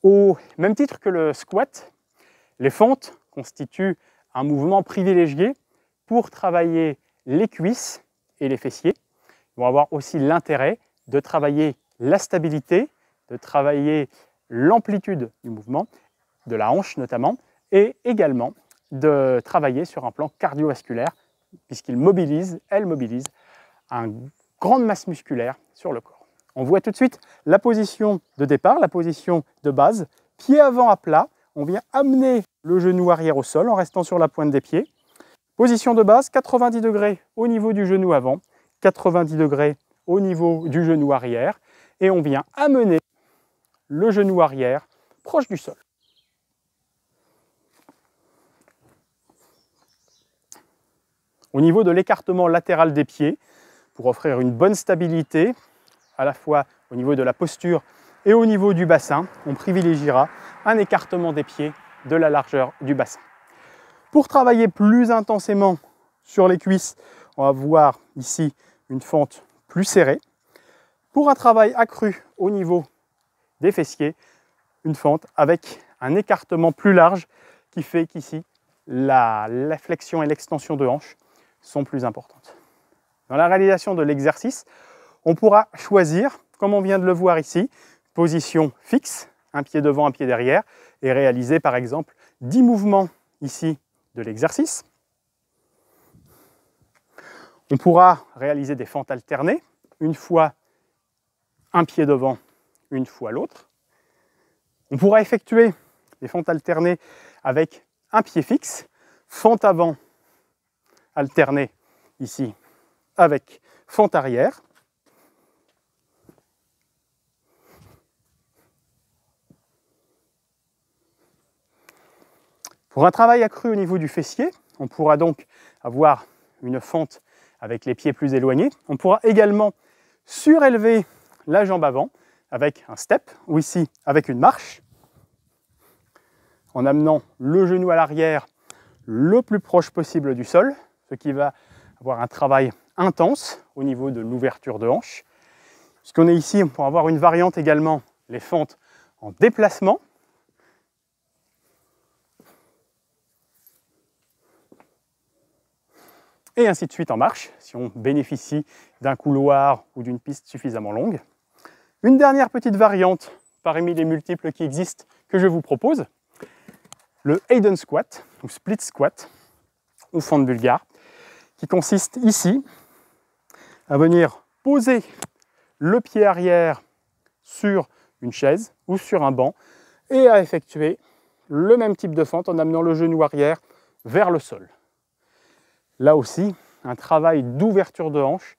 Au même titre que le squat, les fentes constituent un mouvement privilégié pour travailler les cuisses et les fessiers. Ils vont avoir aussi l'intérêt de travailler la stabilité, de travailler l'amplitude du mouvement, de la hanche notamment, et également de travailler sur un plan cardiovasculaire, puisqu'il mobilise, elle mobilise, une grande masse musculaire sur le corps. On voit tout de suite la position de départ, la position de base, pied avant à plat, on vient amener le genou arrière au sol en restant sur la pointe des pieds. Position de base, 90 degrés au niveau du genou avant, 90 degrés au niveau du genou arrière, et on vient amener le genou arrière proche du sol. Au niveau de l'écartement latéral des pieds, pour offrir une bonne stabilité, à la fois au niveau de la posture et au niveau du bassin, on privilégiera un écartement des pieds de la largeur du bassin. Pour travailler plus intensément sur les cuisses, on va voir ici une fente plus serrée. Pour un travail accru au niveau des fessiers, une fente avec un écartement plus large qui fait qu'ici, la flexion et l'extension de hanche sont plus importantes. Dans la réalisation de l'exercice, on pourra choisir, comme on vient de le voir ici, position fixe, un pied devant, un pied derrière, et réaliser par exemple 10 mouvements ici de l'exercice. On pourra réaliser des fentes alternées, une fois un pied devant, une fois l'autre. On pourra effectuer des fentes alternées avec un pied fixe, fente avant alternée ici avec fente arrière. Pour un travail accru au niveau du fessier, on pourra donc avoir une fente avec les pieds plus éloignés. On pourra également surélever la jambe avant avec un step, ou ici avec une marche, en amenant le genou à l'arrière le plus proche possible du sol, ce qui va avoir un travail intense au niveau de l'ouverture de hanche. Puisqu'on est ici, on pourra avoir une variante également, les fentes en déplacement. Et ainsi de suite en marche, si on bénéficie d'un couloir ou d'une piste suffisamment longue. Une dernière petite variante parmi les multiples qui existent que je vous propose, le Hayden Squat ou Split Squat ou fente bulgare, qui consiste ici à venir poser le pied arrière sur une chaise ou sur un banc et à effectuer le même type de fente en amenant le genou arrière vers le sol. Là aussi, un travail d'ouverture de hanche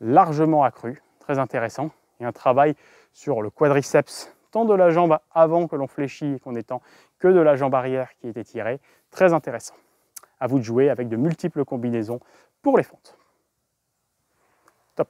largement accru, très intéressant, et un travail sur le quadriceps, tant de la jambe avant que l'on fléchit et qu'on étend, que de la jambe arrière qui est étirée, très intéressant. À vous de jouer avec de multiples combinaisons pour les fentes. Top!